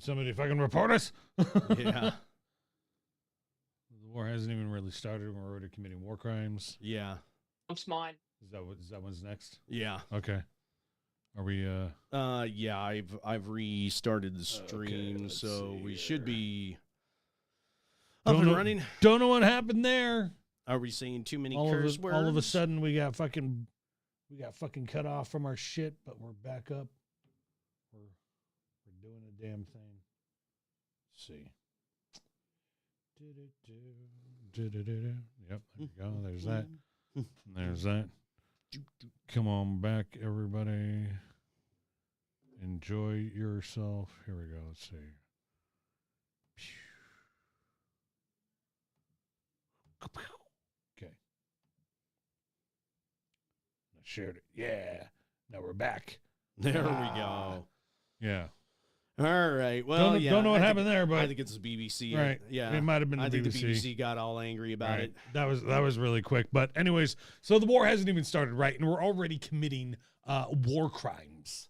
Would somebody fucking report us? Yeah. The war hasn't even really started. We're already committing war crimes. Yeah. It's mine. Is that one's next? Yeah. Okay. Are we? Yeah. I've restarted the stream, let's so see we here. should be up and running. Don't know what happened there. Are we saying too many All curse words? of a sudden, we got fucking cut off from our shit, but we're back up. We're doing a damn thing. Let's see. Yep, there you go. There's that. There's that. Come on back, everybody. Enjoy yourself. Here we go. Let's see. Okay. I shared it. Yeah. Now we're back. There we go. Yeah. All right. Well, don't know what happened there, but I think it's the BBC. right. Yeah. It might have been the I think BBC. the BBC got all angry about it. That was really quick. But anyways, so the war hasn't even started, right? And we're already committing war crimes.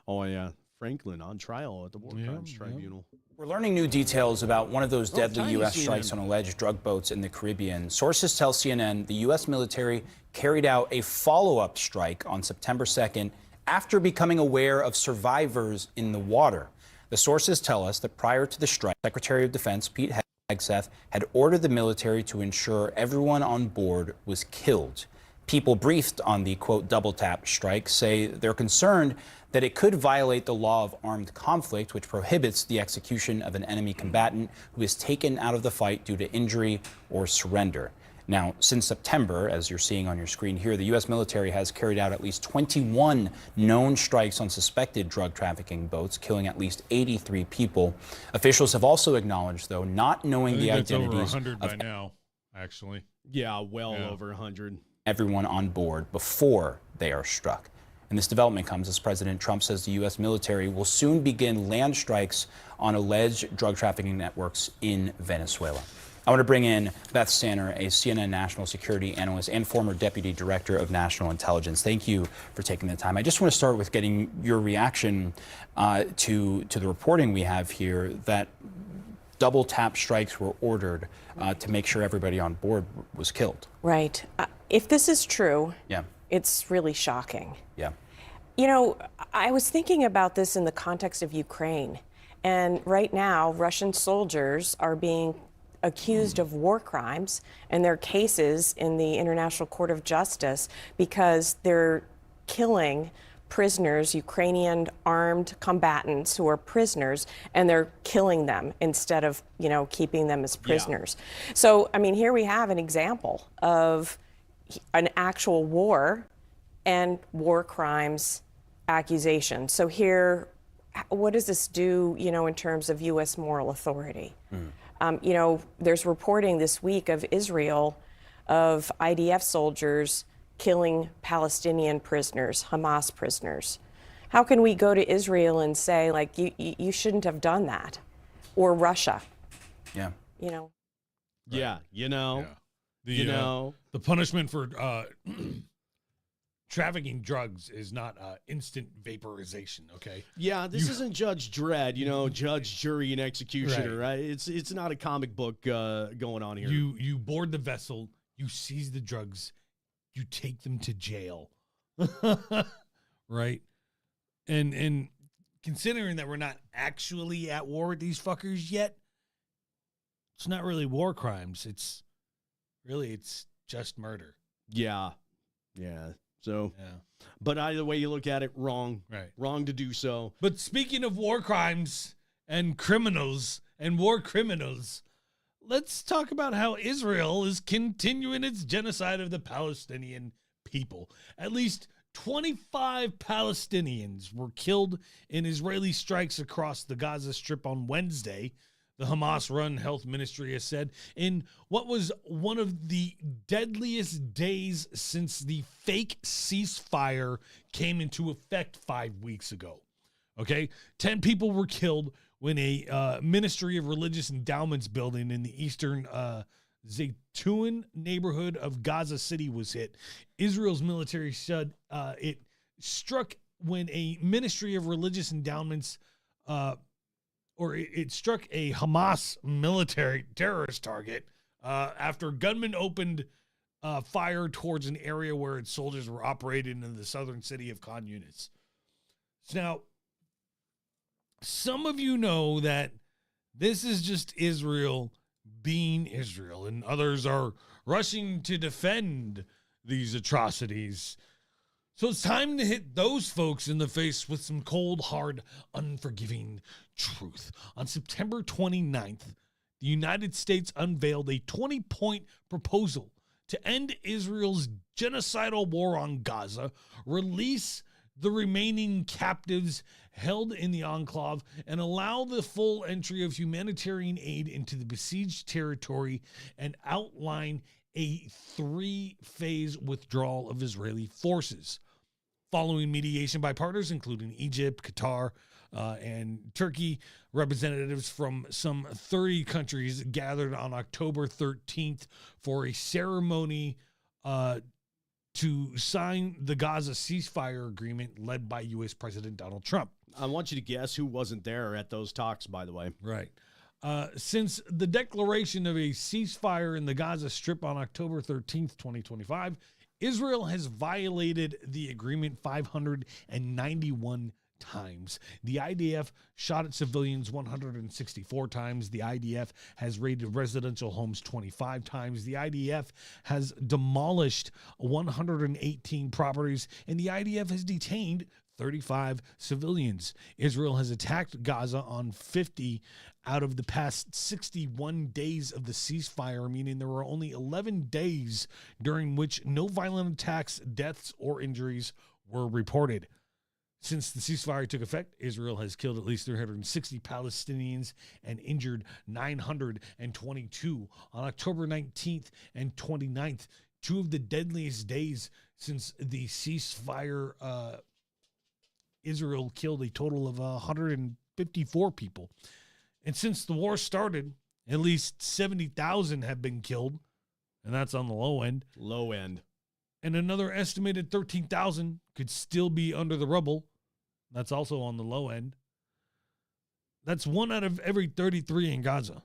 Oh yeah. Franklin on trial at the War Crimes Tribunal. We're learning new details about one of those deadly tiny U.S. CNN. strikes on alleged drug boats in the Caribbean. Sources tell CNN the U.S. military carried out a follow-up strike on September 2nd after becoming aware of survivors in the water. The sources tell us that prior to the strike, Secretary of Defense Pete Hegseth had ordered the military to ensure everyone on board was killed. People briefed on the, quote, double tap strike say they're concerned that it could violate the law of armed conflict, which prohibits the execution of an enemy combatant who is taken out of the fight due to injury or surrender. Now, since September, as you're seeing on your screen here, the U.S. military has carried out at least 21 known strikes on suspected drug trafficking boats, killing at least 83 people. Officials have also acknowledged, though, not knowing the identities over 100 by of now, actually. Yeah, well over 100. Everyone on board before they are struck. And this development comes as President Trump says the U.S. military will soon begin land strikes on alleged drug trafficking networks in Venezuela. I want to bring in Beth Stanner, a CNN national security analyst and former deputy director of national intelligence. Thank you for taking the time. I just want to start with getting your reaction to the reporting we have here that double tap strikes were ordered to make sure everybody on board was killed. Right. If this is true, Yeah. it's really shocking. Yeah. You know, I was thinking about this in the context of Ukraine. And right now, Russian soldiers are being accused of war crimes, and their cases in the International Court of Justice because they're killing prisoners, Ukrainian armed combatants who are prisoners, and they're killing them instead of, keeping them as prisoners. Yeah. So, I mean, here we have an example of an actual war and war crimes accusation. So here, what does this do, in terms of U.S. moral authority? There's reporting this week of Israel, of IDF soldiers killing Palestinian prisoners, Hamas prisoners. How can we go to Israel and say, like, you shouldn't have done that? Or Russia? Yeah. Yeah, The punishment for trafficking drugs is not instant vaporization, okay? Yeah, this isn't Judge Dredd, judge, jury, and executioner, right? It's not a comic book going on here. You board the vessel, you seize the drugs, you take them to jail, right? And considering that we're not actually at war with these fuckers yet, it's not really war crimes. It's just murder. Yeah. So, but either way you look at it, wrong. Right. Wrong to do so. But speaking of war crimes and criminals and war criminals, let's talk about how Israel is continuing its genocide of the Palestinian people. At least 25 Palestinians were killed in Israeli strikes across the Gaza Strip on Wednesday, the Hamas-run health ministry has said, in what was one of the deadliest days since the fake ceasefire came into effect 5 weeks ago. Okay? 10 people were killed when a Ministry of Religious Endowments building in the eastern Zaytun neighborhood of Gaza City was hit. Israel's military said it struck when a Ministry of Religious Endowments it struck a Hamas military terrorist target after gunmen opened fire towards an area where its soldiers were operating in the southern city of Khan Yunis. Now, some of you know that this is just Israel being Israel, and others are rushing to defend these atrocities. So it's time to hit those folks in the face with some cold, hard, unforgiving truth. On September 29th, the United States unveiled a 20-point proposal to end Israel's genocidal war on Gaza, release the remaining captives held in the enclave, and allow the full entry of humanitarian aid into the besieged territory, and outline a 3-phase withdrawal of Israeli forces. Following mediation by partners, including Egypt, Qatar, and Turkey, representatives from some 30 countries gathered on October 13th for a ceremony to sign the Gaza ceasefire agreement led by U.S. President Donald Trump. I want you to guess who wasn't there at those talks, by the way. Right. Since the declaration of a ceasefire in the Gaza Strip on October 13th, 2025, Israel has violated the agreement 591 times. The IDF shot at civilians 164 times. The IDF has raided residential homes 25 times. The IDF has demolished 118 properties, and the IDF has detained 35 civilians. Israel has attacked Gaza on 50 out of the past 61 days of the ceasefire, meaning there were only 11 days during which no violent attacks, deaths, or injuries were reported. Since the ceasefire took effect, Israel has killed at least 360 Palestinians and injured 922. On October 19th and 29th, two of the deadliest days since the ceasefire, Israel killed a total of 154 people. And since the war started, at least 70,000 have been killed, and that's on the low end. Low end. And another estimated 13,000 could still be under the rubble. That's also on the low end. That's 1 out of every 33 in Gaza.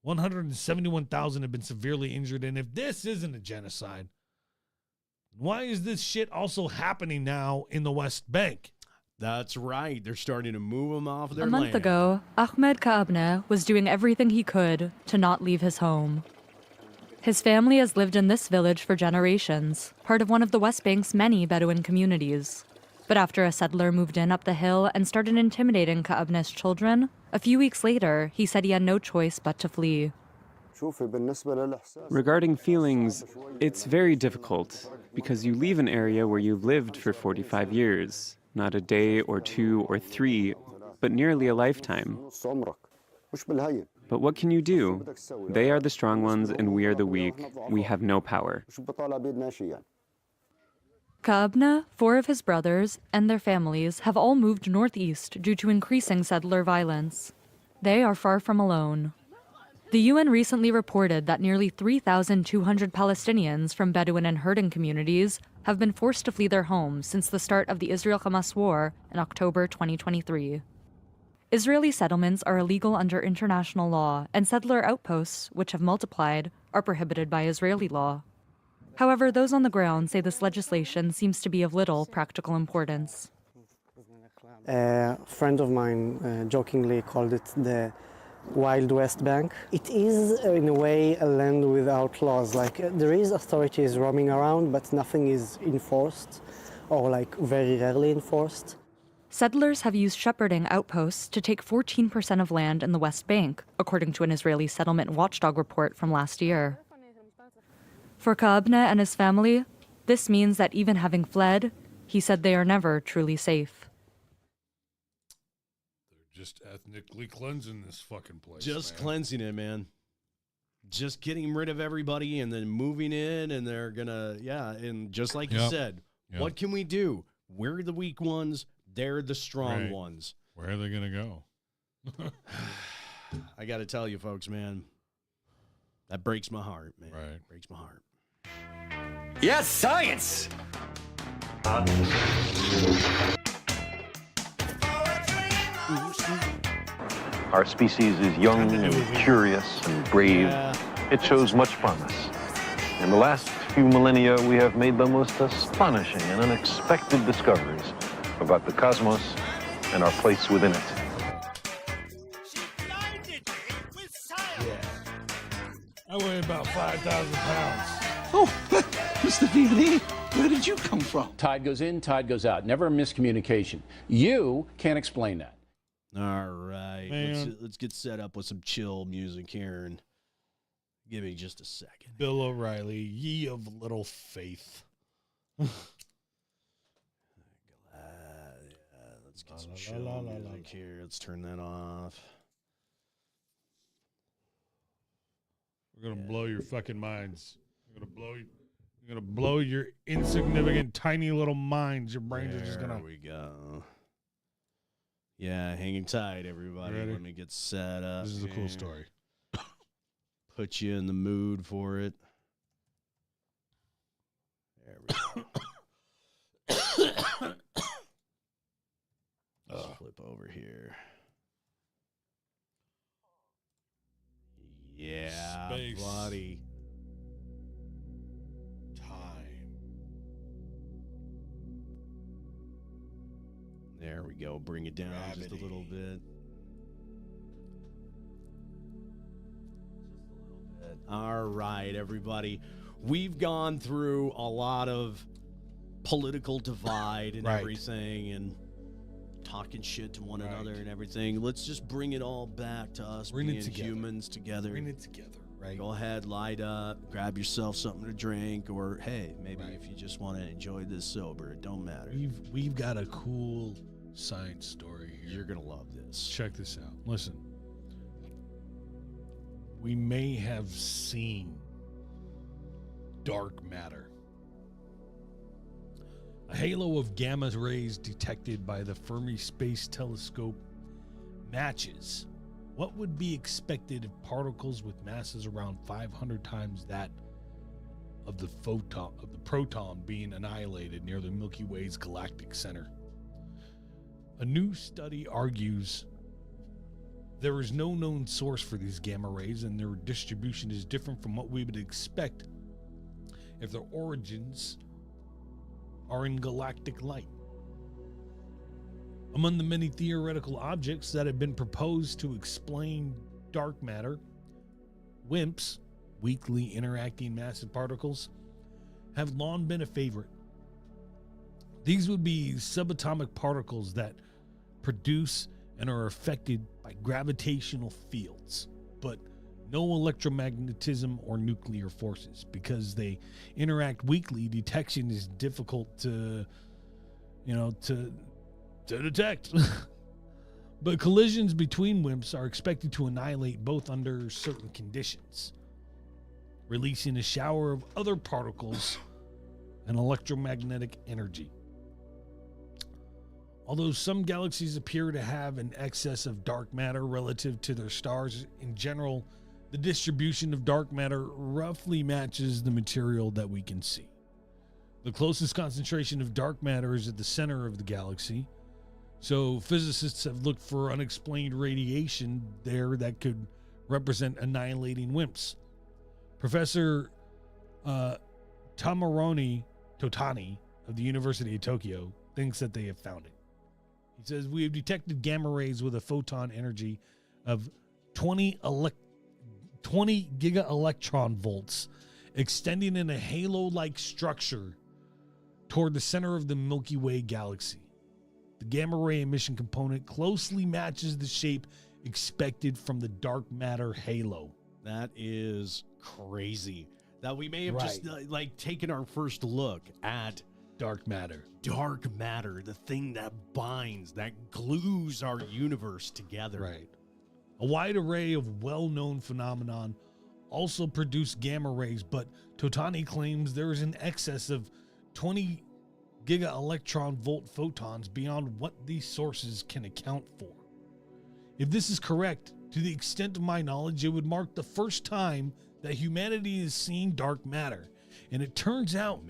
171,000 have been severely injured. And if this isn't a genocide, why is this shit also happening now in the West Bank? That's right. They're starting to move them off their land. A month ago, Ahmed Kaabneh was doing everything he could to not leave his home. His family has lived in this village for generations, part of one of the West Bank's many Bedouin communities. But after a settler moved in up the hill and started intimidating Kaabneh's children, a few weeks later, he said he had no choice but to flee. Regarding feelings, it's very difficult because you leave an area where you've lived for 45 years. Not a day or 2 or 3, but nearly a lifetime. But what can you do? They are the strong ones and we are the weak. We have no power. Kaabneh, 4 of his brothers, and their families have all moved northeast due to increasing settler violence. They are far from alone. The UN recently reported that nearly 3,200 Palestinians from Bedouin and herding communities have been forced to flee their homes since the start of the Israel-Hamas war in October 2023. Israeli settlements are illegal under international law, and settler outposts, which have multiplied, are prohibited by Israeli law. However, those on the ground say this legislation seems to be of little practical importance. A friend of mine jokingly called it the Wild West Bank. It is, in a way, a land without laws. Like, there is authorities roaming around, but nothing is enforced, or very rarely enforced. Settlers have used shepherding outposts to take 14% of land in the West Bank, according to an Israeli settlement watchdog report from last year. For Kaabneh and his family, this means that even having fled, he said they are never truly safe. Just ethnically cleansing this fucking place. Just cleansing it, man. Just getting rid of everybody and then moving in, and they're gonna, and just like you said, what can we do? We're the weak ones, they're the strong ones. Where are they gonna go? I gotta tell you, folks, man, that breaks my heart, man. Right. Breaks my heart. Yes, science! Our species is young and curious and brave. It shows much promise. In the last few millennia, we have made the most astonishing and unexpected discoveries about the cosmos and our place within it. I weigh about 5,000 pounds. Oh, Mr. D&E, where did you come from? Tide goes in, tide goes out. Never a miscommunication. You can't explain that. All right. Let's get set up with some chill music here, and give me just a second. Bill O'Reilly, ye of little faith. Let's get some chill music here. Let's turn that off. We're gonna blow your fucking minds. We're gonna blow your insignificant, tiny little minds. Your brains are just gonna. There we go. Yeah, hanging tight, everybody. Ready? Let me get set up. This is a cool story. Put you in the mood for it. There we go. Let's flip over here. Yeah, Space. buddy. Time. There we go. Bring it down just a little bit. All right, everybody. We've gone through a lot of political divide and everything, and talking shit to one another and everything. Let's just bring it all back to us being humans together. Bring it together, right? Go ahead, light up, grab yourself something to drink, or hey, maybe if you just want to enjoy this sober, it don't matter. We've got a cool science story here. You're gonna love this. Check this out. Listen. We may have seen dark matter. A halo of gamma rays detected by the Fermi Space Telescope matches what would be expected if particles with masses around 500 times that of the proton being annihilated near the Milky Way's galactic center. A new study argues there is no known source for these gamma rays, and their distribution is different from what we would expect if their origins are in galactic light. Among the many theoretical objects that have been proposed to explain dark matter, WIMPs, weakly interacting massive particles, have long been a favorite. These would be subatomic particles that produce and are affected by gravitational fields, but no electromagnetism or nuclear forces. Because they interact weakly, detection is difficult to detect. But collisions between WIMPs are expected to annihilate both under certain conditions, releasing a shower of other particles and electromagnetic energy. Although some galaxies appear to have an excess of dark matter relative to their stars, in general, the distribution of dark matter roughly matches the material that we can see. The closest concentration of dark matter is at the center of the galaxy, so physicists have looked for unexplained radiation there that could represent annihilating WIMPs. Professor Tomohiro Totani of the University of Tokyo thinks that they have found it. He says, we have detected gamma rays with a photon energy of 20 giga-electron volts, extending in a halo-like structure toward the center of the Milky Way galaxy. The gamma ray emission component closely matches the shape expected from the dark matter halo. That is crazy. That we may have just taken our first look at dark matter. Dark matter, the thing that binds, that glues our universe together. Right. A wide array of well-known phenomenon also produce gamma rays, but Totani claims there is an excess of 20 giga-electron volt photons beyond what these sources can account for. If this is correct, to the extent of my knowledge, it would mark the first time that humanity is seeing dark matter. And it turns out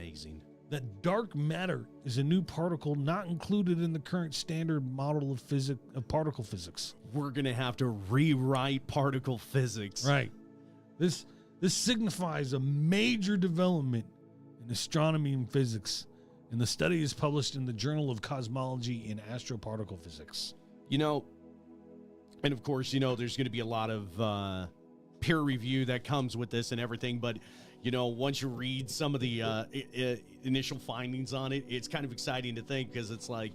that dark matter is a new particle not included in the current standard model of particle physics. We're going to have to rewrite particle physics. Right. This signifies a major development in astronomy and physics, and the study is published in the Journal of Cosmology and Astroparticle Physics. You know, and of course, you know, there's going to be a lot of peer review that comes with this and everything, but you know, once you read some of the initial findings on it, it's kind of exciting to think, because it's like,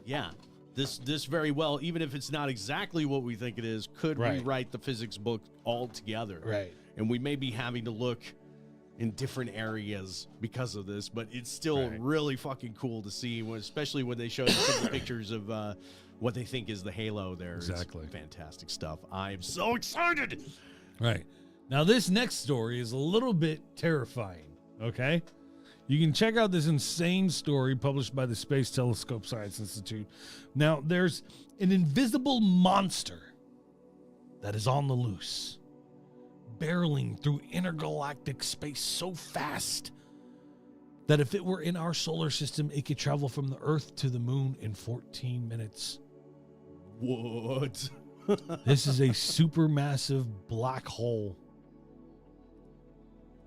yeah, this very well, even if it's not exactly what we think it is, could rewrite the physics book altogether. Right. And we may be having to look in different areas because of this, but it's still really fucking cool to see, especially when they show you some of the pictures of what they think is the halo there. Exactly. It's fantastic stuff. I'm so excited. Right. Now, this next story is a little bit terrifying, okay? You can check out this insane story published by the Space Telescope Science Institute. Now, there's an invisible monster that is on the loose, barreling through intergalactic space so fast that if it were in our solar system, it could travel from the Earth to the moon in 14 minutes. What? This is a supermassive black hole,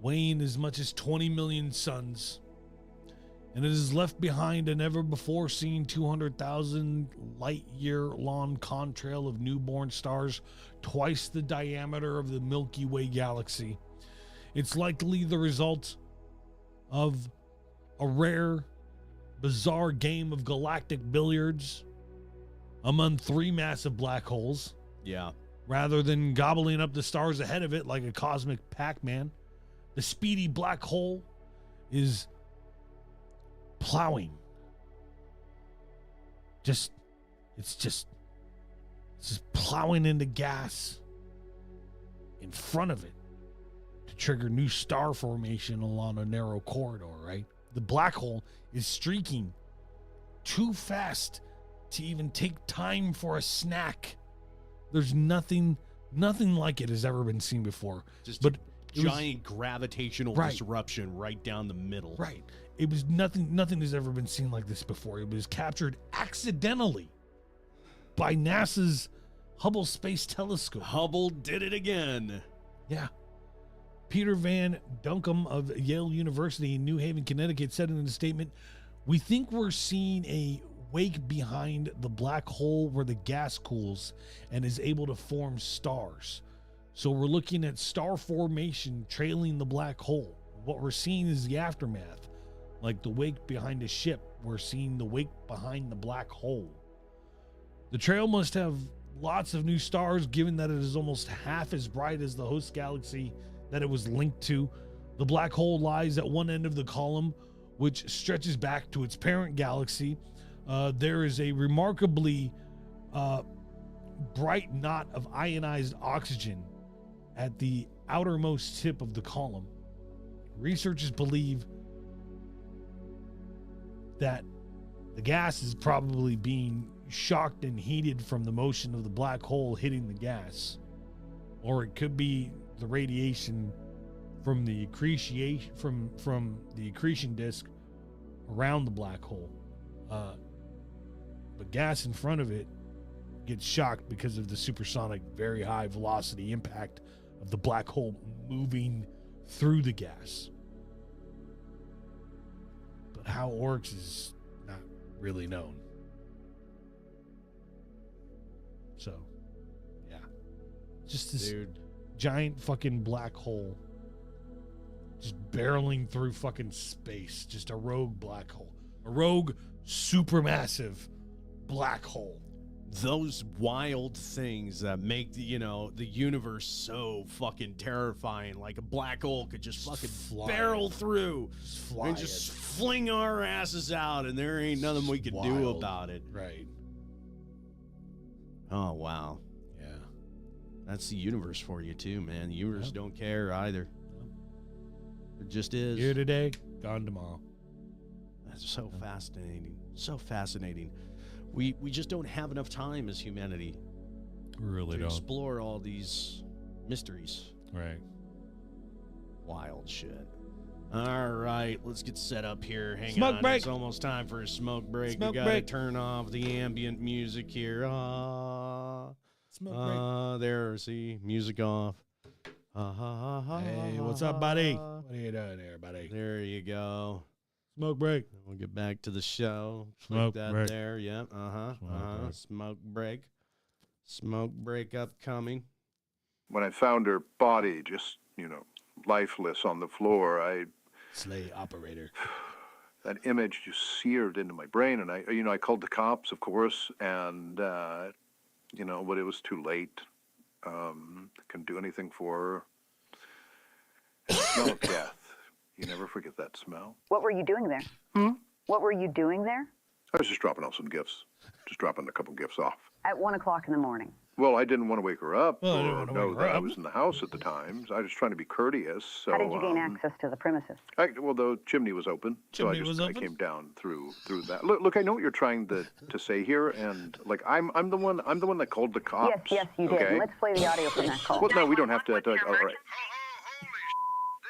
weighing as much as 20 million suns, and it has left behind a never-before-seen 200,000 light-year-long contrail of newborn stars, twice the diameter of the Milky Way galaxy. It's likely the result of a rare, bizarre game of galactic billiards among three massive black holes. Yeah. Rather than gobbling up the stars ahead of it like a cosmic Pac-Man, the speedy black hole is plowing. It's just plowing into gas in front of it to trigger new star formation along a narrow corridor, right? The black hole is streaking too fast to even take time for a snack. There's nothing like it has ever been seen before. Just a giant gravitational disruption right down the middle. Right. It was nothing has ever been seen like this before. It was captured accidentally by NASA's Hubble Space Telescope. Hubble did it again. Yeah. Peter Van Dunkum of Yale University in New Haven, Connecticut said in a statement, "We think we're seeing a wake behind the black hole where the gas cools and is able to form stars. So we're looking at star formation trailing the black hole. What we're seeing is the aftermath. Like the wake behind a ship, we're seeing the wake behind the black hole. The trail must have lots of new stars, given that it is almost half as bright as the host galaxy that it was linked to. The black hole lies at one end of the column, which stretches back to its parent galaxy. There is a remarkably bright knot of ionized oxygen at the outermost tip of the column. Researchers believe that the gas is probably being shocked and heated from the motion of the black hole hitting the gas, or it could be the radiation from the accretion from the accretion disk around the black hole. But gas in front of it gets shocked because of the supersonic, very high velocity impact of the black hole moving through the gas. But how it works is not really known. So, yeah. Just this giant fucking black hole just barreling through fucking space. Just a rogue black hole. A rogue, supermassive black hole. Those wild things that make the universe so fucking terrifying. Like a black hole could just fucking barrel through and just fling our asses out, and there ain't nothing we can do about it. Right. Oh, wow. Yeah. That's the universe for you, too, man. The universe don't care either. It just is. Here today, gone tomorrow. That's so fascinating. So fascinating. We just don't have enough time as humanity We really to don't. explore all these mysteries. Right. Wild shit. All right, let's get set up here. Hang Smoke on. break. It's almost time for a smoke break. Smoke we got to break. turn off the ambient music here. Smoke break. There, see, music off. Hey, what's up, buddy? What are you doing here, buddy? There you go. Smoke break. We'll get back to the show. Smoke Click that break. there. Yep. break. Smoke break. Smoke break upcoming. When I found her body just, lifeless on the floor, Slay operator. that image just seared into my brain, and I called the cops, of course, and but it was too late. Couldn't do anything for her. And the smell of death. You never forget that smell. What were you doing there? What were you doing there? I was just dropping off some gifts. Just dropping a couple gifts off. At 1 o'clock in the morning. Well, I didn't want to wake her up Well, I didn't or want to know wake her that I up. was in the house at the time. So I was trying to be courteous. So, How did you gain access to the premises? Well, the chimney was open, Chimney so was I open? came down through that. Look, I know what you're trying to say here, and like I'm the one that called the cops. Yes, you did. Okay? Let's play the audio from that call. Well, no, we don't have to. All right. Holy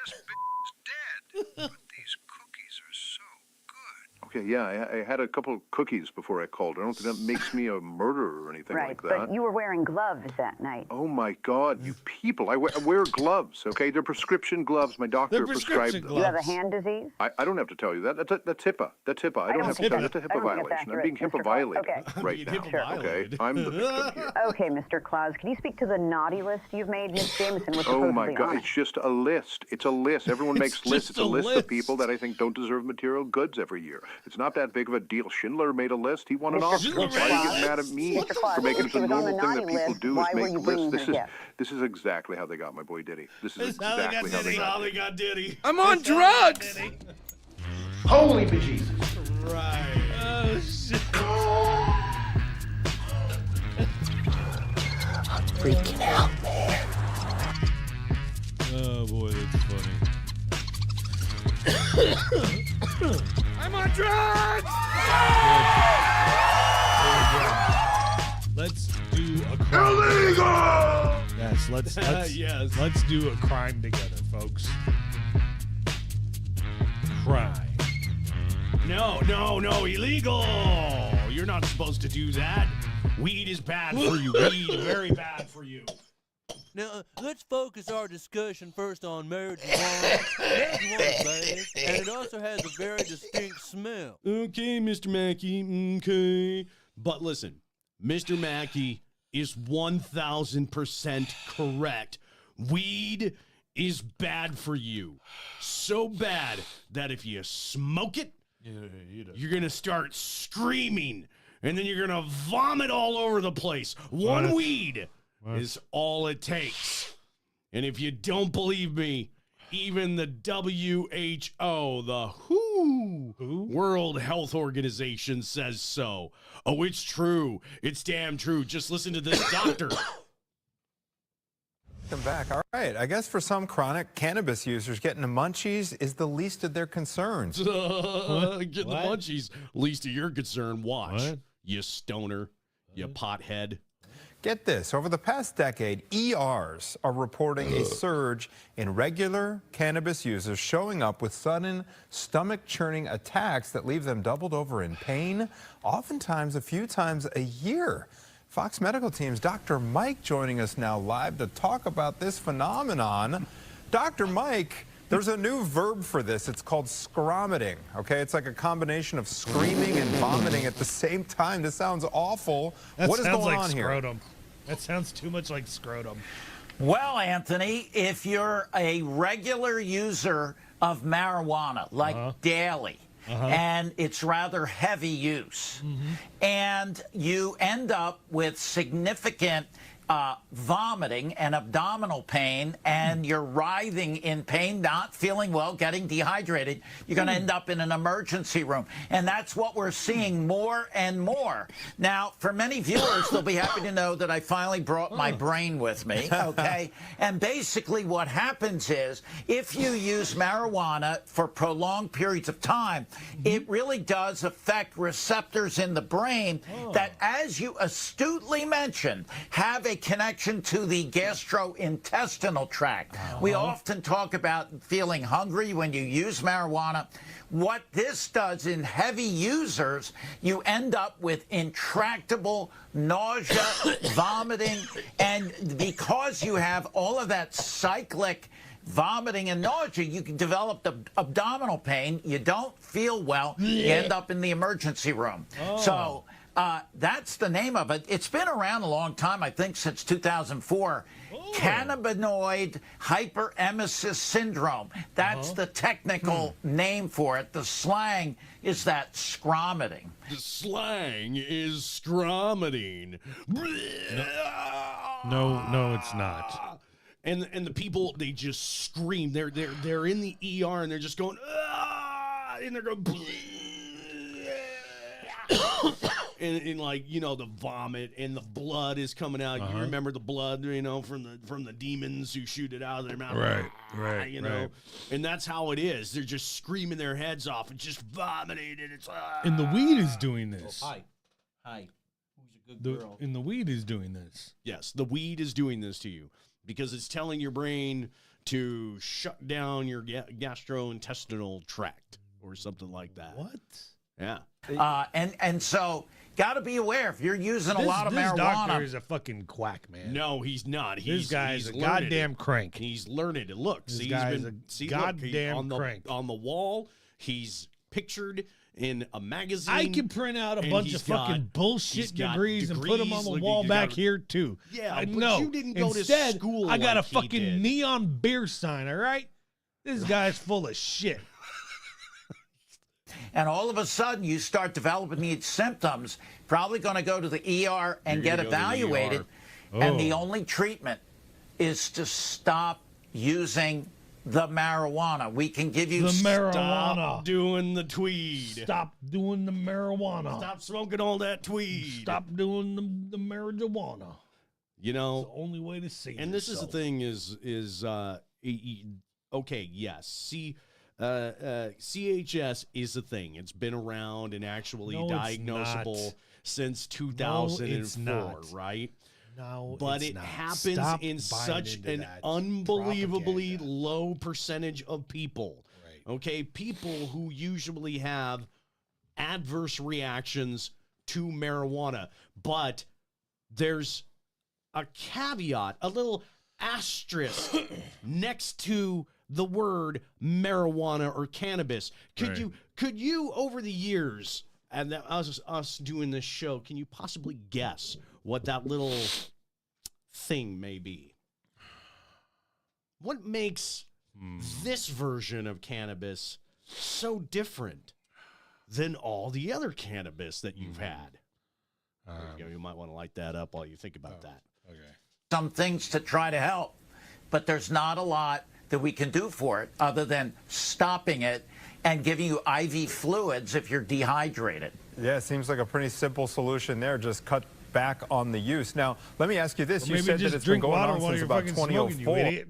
this bitch is dead. These cookies are so good. Okay, yeah, I had a couple of cookies before I called. I don't think that makes me a murderer or anything Right, like that. but you were wearing gloves that night. Oh my God, you people! I wear gloves. Okay, they're prescription gloves. My doctor They're prescribed prescription them. You have a hand disease? I don't have to tell you that. That's HIPAA. That's HIPAA. I don't have to tell you. That's a I HIPAA don't think that's violation. I'm being accurate, HIPAA Mr. Claus. violated Okay. right now. HIPAA violated. Okay, I'm the victim here. Okay, Mr. Claus, can you speak to the naughty list you've made? Miss Jameson was Oh supposedly my God, on it's just a list. It's a list. Everyone It's makes lists. just It's a a list list. of people that I think don't deserve material goods every year. It's not that big of a deal. Schindler made a list. He won an Mr. Oscar. Why Schindler are you made a getting mad at list? me Mr. Claus, for making it she a was on the normal thing that naughty people list. do Why is were make you lists. bringing This her is gift? this is exactly how they got my boy Diddy. This is That's how they got exactly how they Diddy. got How Diddy. they got Diddy. I'm on drugs. Holy bejesus. Right. Oh shit. Freaking out, man. Oh boy, that's funny. I'm on drugs. Let's do a crime. Illegal. Yes, let's Yes. let's do a crime together, folks. Crime. No, illegal. You're not supposed to do that. Weed is bad for you. Weed, very bad for you. Now, let's focus our discussion first on marijuana. Marijuana is bad, and it also has a very distinct smell. Okay, Mr. Mackey. Okay. But listen, Mr. Mackey is 1,000% correct. Weed is bad for you. So bad that if you smoke it, you're going to start screaming, and then you're going to vomit all over the place. One weed is all it takes. And if you don't believe me, even the WHO, the WHO, World Health Organization says so. Oh, it's true. It's damn true. Just listen to this doctor. Welcome back. All right. I guess for some chronic cannabis users, getting the munchies is the least of their concerns. Get the munchies. Least of your concern. Watch. What? You stoner. You pothead. Get this. Over the past decade, ERs are reporting a surge in regular cannabis users showing up with sudden stomach-churning attacks that leave them doubled over in pain, oftentimes a few times a year. Fox Medical Team's Dr. Mike joining us now live to talk about this phenomenon. Dr. Mike, there's a new verb for this. It's called scromiting, okay? It's like a combination of screaming and vomiting at the same time. This sounds awful. What is going on here? Scrotum. That sounds too much like scrotum. Well, Anthony, if you're a regular user of marijuana, like daily, and it's rather heavy use, and you end up with significant vomiting and abdominal pain, and you're writhing in pain, not feeling well, getting dehydrated, you're going to end up in an emergency room. And that's what we're seeing more and more. Now, for many viewers, they'll be happy to know that I finally brought my brain with me, okay? And basically what happens is, if you use marijuana for prolonged periods of time, it really does affect receptors in the brain that, as you astutely mentioned, have a connection to the gastrointestinal tract. We often talk about feeling hungry when you use marijuana. What this does in heavy users, you end up with intractable nausea, vomiting, and because you have all of that cyclic vomiting and nausea, you can develop the abdominal pain. You don't feel well. You end up in the emergency room. So that's the name of it. It's been around a long time, I think since 2004. Cannabinoid hyperemesis syndrome. That's the technical name for it. The slang is that scromiting. The slang is scromiting. No, it's not. And the people, they just scream. They're in the ER and they're just going, ah, and they're going, and like, you know, the vomit and the blood is coming out. You remember the blood, you know, from the demons who shoot it out of their mouth. Right. You know, and that's how it is. They're just screaming their heads off and just vomiting, and it's And the weed is doing this. Hi. Who's a good girl? And the weed is doing this. Yes, the weed is doing this to you because it's telling your brain to shut down your gastrointestinal tract or something like that. What? Yeah. And so got to be aware if you're using a lot of this marijuana. doctor is a fucking quack, man. No, he's not. This guy's a learned goddamn it. crank. He's learned it. Look, This see, guy's he's a goddamn crank. on the wall. He's pictured in a magazine. I can print out a and bunch he's of fucking got- bullshit he's got degrees and put them on the Look, wall you back got- here too. Yeah, I but know. you didn't go to Instead, school I got like a he fucking did. neon beer sign. All right, this guy's full of shit. And all of a sudden, you start developing these symptoms. Probably going to go to the ER and You're get gonna go to the evaluated. ER. And the only treatment is to stop using the marijuana. We can give you The marijuana. Stop doing the tweed. Stop doing the marijuana. Stop smoking all that tweed. Stop doing the marijuana. You It's know, the only way to save and this is the yourself. thing okay, yes. See, CHS is a thing. It's been around and actually No, it's diagnosable not. since No, 2004, it's not. right? No, But it's it not. happens Stop in buying such into an that unbelievably propaganda. low percentage of people. Right. Okay, people who usually have adverse reactions to marijuana, but there's a caveat, a little asterisk next to the word marijuana or cannabis. Could you over the years, and that us doing this show, can you possibly guess what that little thing may be? What makes this version of cannabis so different than all the other cannabis that you've had? You might want to light that up while you think about that. Okay. some things to try to help. But there's not a lot that we can do for it other than stopping it and giving you IV fluids if you're dehydrated. Yeah, it seems like a pretty simple solution there. Just cut back on the use. Now, let me ask you this. Or You maybe said just that it's been drink going water on while since you're about fucking smoking, you 2004. idiot.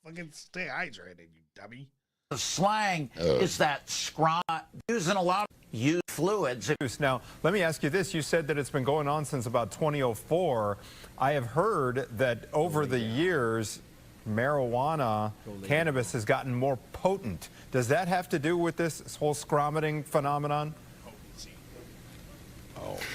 Fucking stay hydrated, you dummy. The slang is that using a lot of used fluids. Now, let me ask you this. You said that it's been going on since about 2004. I have heard that over the years, marijuana, cannabis has gotten more potent. Does that have to do with this whole scromiting phenomenon?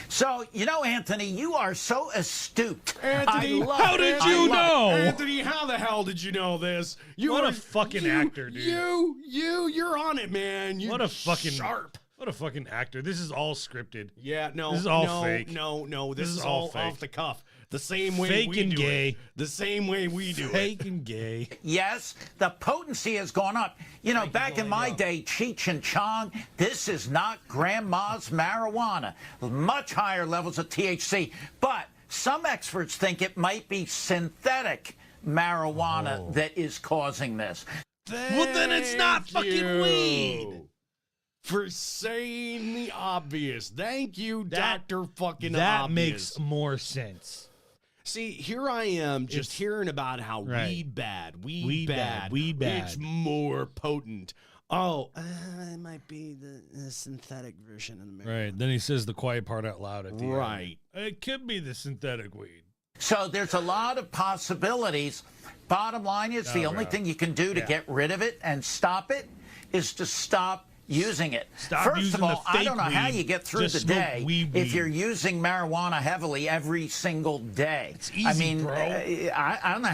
So, you know, Anthony, you are so astute. Anthony, I love how it. did I you love it. know? Anthony, how the hell did you know this? What a fucking actor, dude. You're on it, man. You're What a fucking sharp. What a fucking actor. This is all scripted. Yeah, no, This is all no, fake. No, this is all all fake. off the cuff. The same way Fake we and do gay. it. The same way we do Fake it. and gay. Yes, the potency has gone up. You know, back in my day, Cheech and Chong, this is not grandma's marijuana. Much higher levels of THC. But some experts think it might be synthetic marijuana that is causing this. Well, then it's not Thank fucking you weed. For saying the obvious. Thank you, Dr. Fucking That Obvious. makes more sense. See, here I am just It's- hearing about how right. weed bad, weed, Weed bad, bad, weed bad. It's more potent. Oh, it might be the synthetic version of the marijuana. Right. Then he says the quiet part out loud at the end. Right. It could be the synthetic weed. So there's a lot of possibilities. Bottom line is the only thing you can do to get rid of it and stop it is to stop using it. First of all, I don't know how you get through the day if you're using marijuana heavily every single day. It's easy, I mean, bro. I don't know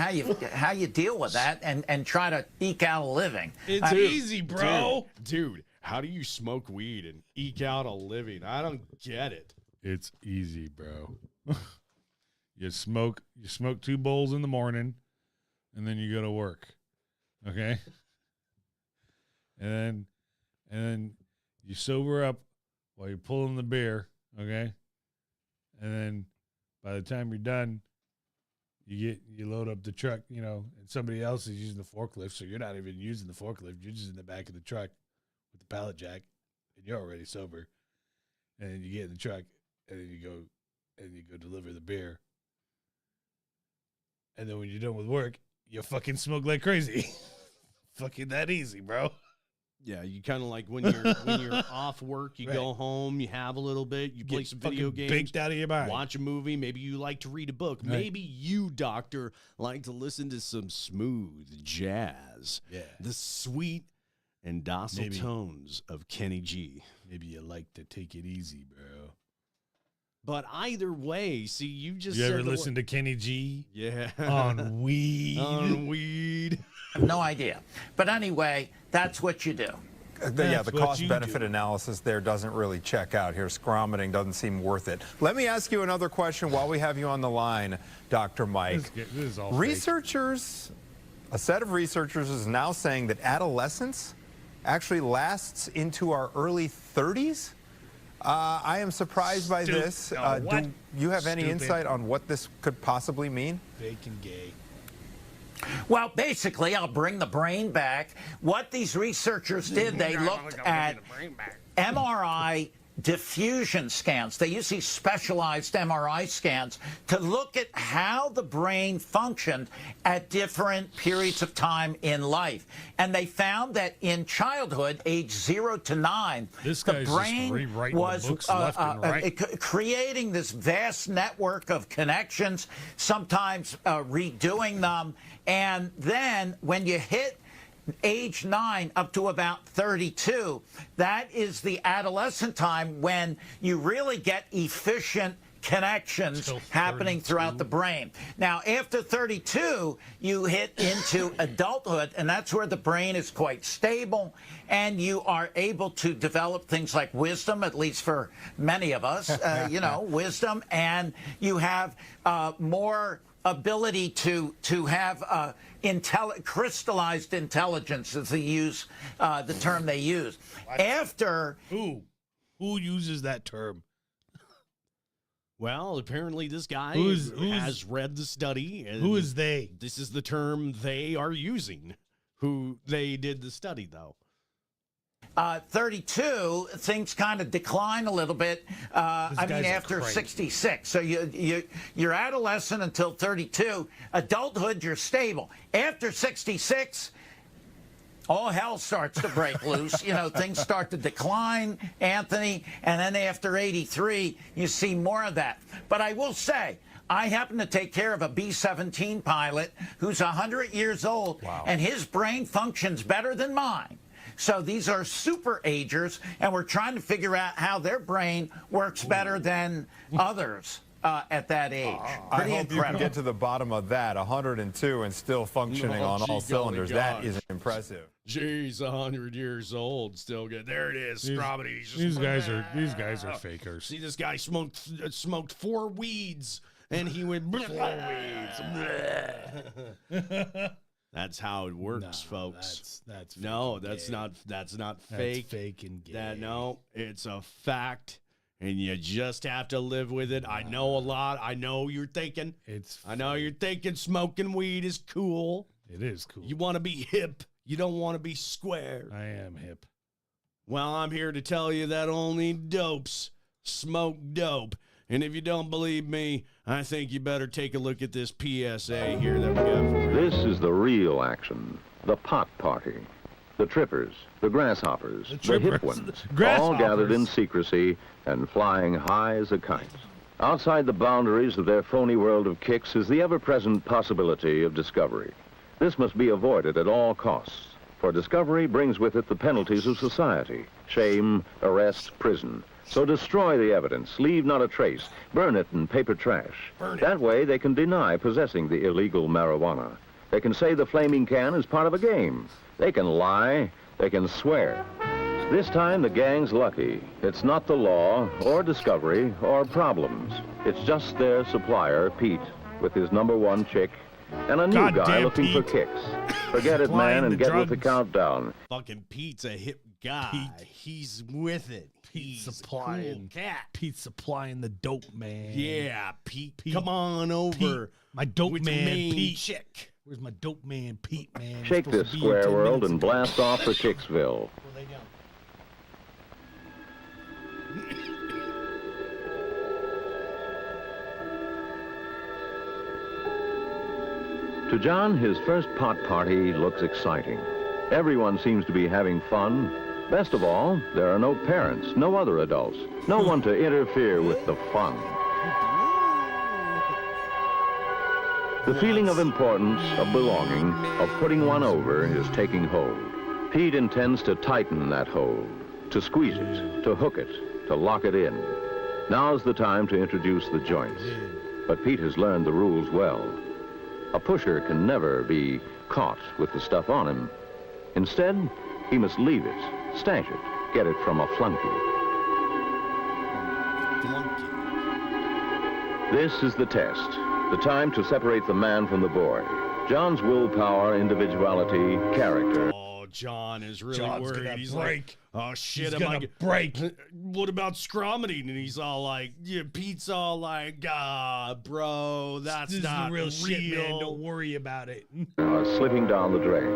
how you deal with that and try to eke out a living. It's easy, bro. Dude, how do you smoke weed and eke out a living? I don't get it. It's easy, bro. You smoke 2 bowls in the morning, and then you go to work. Okay? And then you sober up while you're pulling the beer, okay? And then by the time you're done, you load up the truck, and somebody else is using the forklift, so you're not even using the forklift. You're just in the back of the truck with the pallet jack, and you're already sober. And then you get in the truck, and then you go deliver the beer. And then when you're done with work, you fucking smoke like crazy. Fucking that easy, bro. Yeah, you kind of like when you're off work, you go home, you have a little bit, you play some video games, baked out of your mind. Watch a movie. Maybe you like to read a book. Right. Maybe you, doctor, like to listen to some smooth jazz. Yeah, the sweet and docile tones of Kenny G. Maybe you like to take it easy, bro. But either way, see, you just you said ever listen to Kenny G? Yeah, on weed. On weed. I have no idea. But anyway, that's what you do. The cost-benefit analysis there doesn't really check out here. Scromiting doesn't seem worth it. Let me ask you another question while we have you on the line, Dr. Mike. This is all researchers, a set of researchers is now saying that adolescence actually lasts into our early 30s. I am surprised by this. Do you have any insight on what this could possibly mean? Fake and gay. Well, basically, I'll bring the brain back. What these researchers did, they looked at MRI diffusion scans. They use these specialized MRI scans to look at how the brain functioned at different periods of time in life. And they found that in childhood, age 0 to 9, the brain was creating this vast network of connections, sometimes redoing them. And then when you hit age 9 up to about 32, that is the adolescent time when you really get efficient connections happening throughout the brain. Now, after 32, you hit into adulthood, and that's where the brain is quite stable, and you are able to develop things like wisdom, at least for many of us, wisdom, and you have more ability to have crystallized intelligence is the term they use. After who uses that term? Well, apparently this guy has read the study. And who is they? This is the term they are using. Who they did the study, though. 32, things kind of decline a little bit. After 66. So you're adolescent until 32. Adulthood, you're stable. After 66, all hell starts to break loose. Things start to decline, Anthony. And then after 83, you see more of that. But I will say, I happen to take care of a B-17 pilot who's 100 years old, and his brain functions better than mine. So these are super agers, and we're trying to figure out how their brain works better than others at that age. Pretty I hope incredible. you can get to the bottom of that. 102 and still functioning on all cylinders. That is impressive. Jeez, 100 years old, still good. There it is. These guys are fakers. See, this guy smoked 4 weeds, and he went 4 weeds. That's how it works, folks. That's not fake. That's fake and gay. It's a fact, and you just have to live with it. I know a lot. I know you're thinking. You're thinking smoking weed is cool. It is cool. You want to be hip. You don't want to be square. I am hip. Well, I'm here to tell you that only dopes smoke dope. And if you don't believe me, I think you better take a look at this PSA here that we got for you. This is the real action. The pot party. The trippers, the grasshoppers, the hip ones, all gathered in secrecy and flying high as a kite. Outside the boundaries of their phony world of kicks is the ever-present possibility of discovery. This must be avoided at all costs, for discovery brings with it the penalties of society: shame, arrest, prison. So destroy the evidence, leave not a trace, burn it in paper trash. That way they can deny possessing the illegal marijuana. They can say the flaming can is part of a game. They can lie, they can swear. This time the gang's lucky. It's not the law, or discovery, or problems. It's just their supplier, Pete, with his #1 chick, and a new guy Goddamn looking for Pete. kicks. Forget it, man, and get with the countdown. Fucking Pete's a hip guy. He's with it. Pete's He's supplying. a cool cat. Pete's supplying the dope, man. Yeah, Pete. Come on over. Pete, my dope with man, main Pete. chick. Where's my dope man, Pete, man? Shake Supposed this to be here square 10 world minutes and ago. blast off for Kicksville. To John, his first pot party looks exciting. Everyone seems to be having fun. Best of all, there are no parents, no other adults, no one to interfere with the fun. The feeling of importance, of belonging, of putting one over is taking hold. Pete intends to tighten that hold, to squeeze it, to hook it, to lock it in. Now's the time to introduce the joints. But Pete has learned the rules well. A pusher can never be caught with the stuff on him. Instead, he must leave it, stash it, get it from a flunky. This is the test, the time to separate the man from the boy. John's willpower, individuality, character. Oh, John is really John's worried. gonna He's break. like, oh shit, He's am gonna I break. What about scromiting? And he's all like, yeah, Pete's all like, bro, that's This not is the real shit, man. real. Don't worry about it. Are slipping down the drain.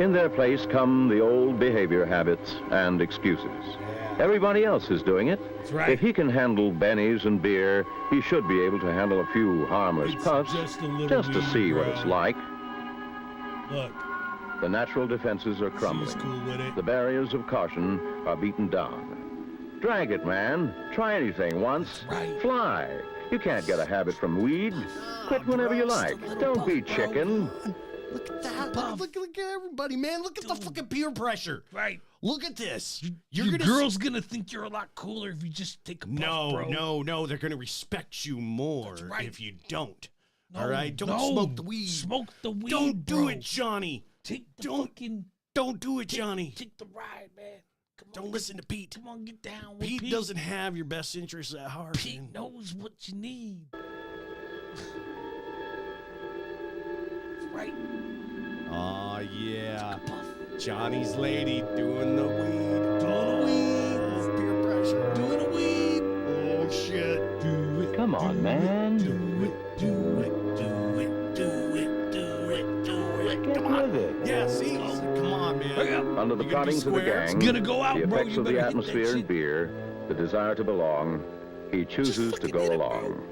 In their place come the old behavior habits and excuses. Everybody else is doing it. That's right. If he can handle bennies and beer, he should be able to handle a few harmless It's puffs just a little just to weed, see what bro. it's like. Look, The natural defenses are crumbling. he's cool with it. The barriers of caution are beaten down. Drag it, man. Try anything once. right. Fly. You can't get a habit from weed. Quit whenever you like. Don't be chicken. Look at that. Look at everybody, man. Look at the fucking peer pressure. Right. Look at this. Your girl's gonna think you're a lot cooler if you just take a puff, bro. No. They're gonna respect you more right. if you don't. No, All right? Don't no. smoke the weed. Smoke the weed, Don't do bro. it, Johnny. Take the fucking... Don't do it, Johnny. Take the ride, man. Come on, Don't listen to Pete. Come on, get down with Pete Pete. doesn't have your best interests at heart. Pete man. knows what you need. Right. Oh, yeah. Johnny's lady doing the weed. Doing the weed. Peer pressure. Doing the weed. Oh, shit. Do it. Come on, man. Do it. Do it. Do it. Do it. Do it. Do it. Get with it. Yeah, see? Come on, man. Under the You gonna be proddings of the square? gang, gonna go out, the bro. effects You of the better hit that atmosphere and shit. beer, the desire to belong, he chooses to go along.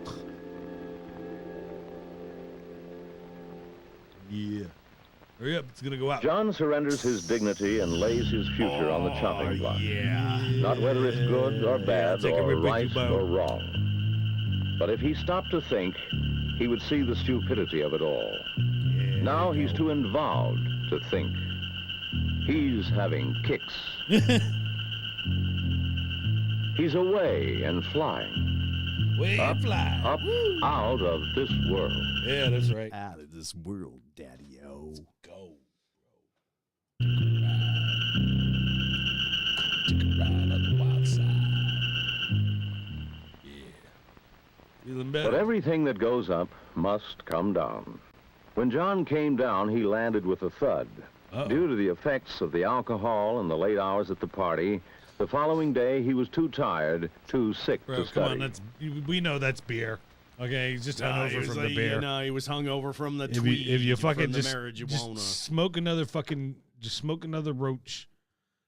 Yeah. Hurry up. It's gonna go out. John surrenders his dignity and lays his future on the chopping block. Yeah. Not whether it's good or bad take a or rip, right Ricky Bone. or wrong. But if he stopped to think, he would see the stupidity of it all. Now he's too involved to think. He's having kicks. He's away and flying. Way Up, fly. up, out of this world. Yeah, that's right. Out of this world, daddy-o. Go. Feeling better. But everything that goes up must come down. When John came down, he landed with a thud. Due to the effects of the alcohol and the late hours at the party, the following day he was too tired, too sick Bro, to come study. on, we know that's beer. Okay, he's just hungover from the beer. No, he was hungover from the If tweed. you fucking from the just marijuana. smoke another fucking, just smoke another roach,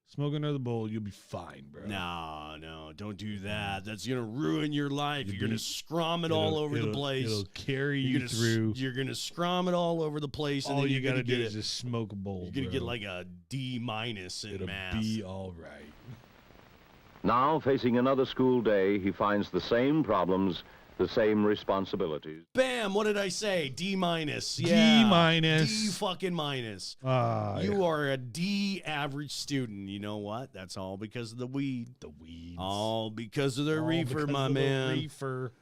smoke another bowl, you'll be fine, bro. No, don't do that. That's gonna ruin your life. You're gonna scrum it all over the place. It'll carry You're you gonna through. You're gonna scrum it all over the place, and All then you you're gotta gonna do get is it. just smoke a bowl. You're gonna get bro. like a D- in It'll math. be all right. Now, facing another school day, he finds the same problems the same responsibilities. Bam! What did I say? D minus. D Yeah. minus. D fucking minus. You are a D average student. You know what? That's all because of the weed. The weeds. All because of the reefer, because my of the man. reefer.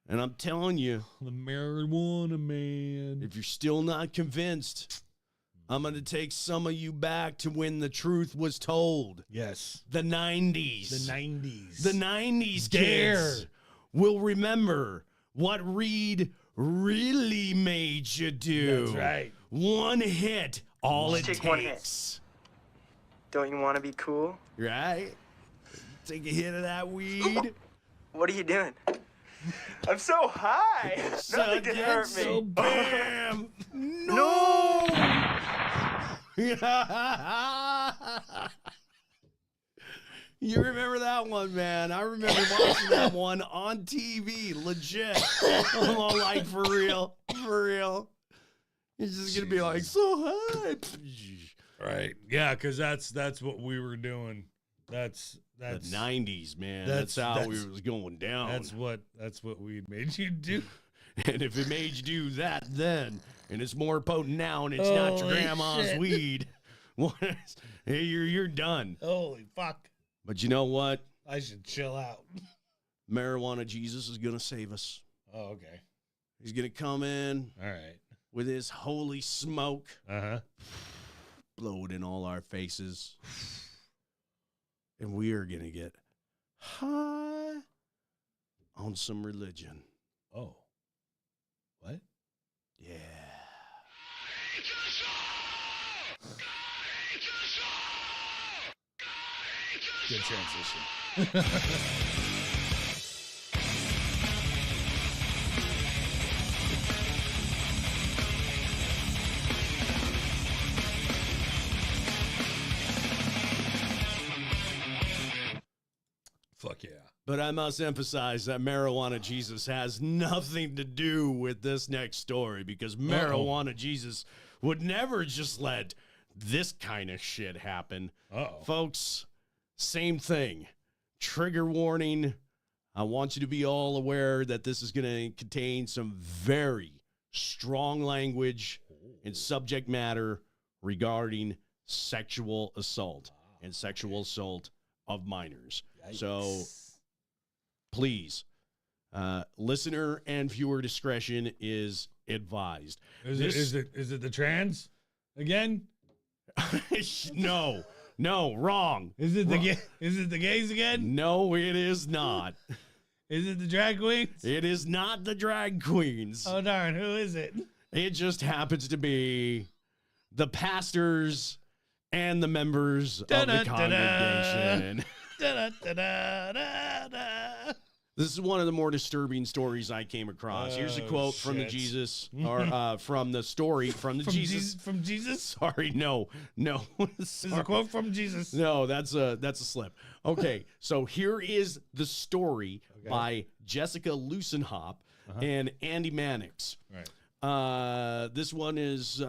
And I'm telling you, The marijuana man. if you're still not convinced, I'm going to take some of you back to when the truth was told. Yes. The 90s. The 90s. The 90s Dare. kids will remember what Reed really made you do. That's right. One hit, all it Just take one takes. Don't you want to be cool? Right? Take a hit of that weed. What are you doing? I'm so high. Nothing can hurt me. So bam. No. You remember that one, man. I remember watching that one on TV, legit. I'm all like, for real, for real. It's just going to be like, so high. Right. Yeah, because that's what we were doing. That's The 90s, man. That's how it was going down. That's what we made you do. And if it made you do that then, and it's more potent now, and it's not your Holy grandma's shit. weed, hey, you're done. Holy fuck. But you know what? I should chill out. Marijuana Jesus is gonna save us. Oh, okay. He's gonna come in All right. with his holy smoke, Uh-huh. blow it in all our faces, and we are gonna get high on some religion. Oh. What? Yeah. Good transition. Fuck yeah. But I must emphasize that Marijuana Jesus has nothing to do with this next story because Marijuana Jesus would never just let this kind of shit happen. Uh-oh. Folks, same thing. Trigger warning. I want you to be all aware that this is going to contain some very strong language and subject matter regarding sexual assault and sexual assault of minors. So please, listener and viewer discretion is advised. Is it the trans again? No, wrong. Is it the gays again? No, it is not. Is it the drag queens? It is not the drag queens. Oh darn, who is it? It just happens to be the pastors and the members of the congregation. This is one of the more disturbing stories I came across. Here's a quote from the Jesus, or from the story from the Jesus. From Jesus? Sorry, no. This is a quote from Jesus. No, that's a slip. Okay, so here is the story by Jessica Lucenhop and Andy Mannix. Right. This one is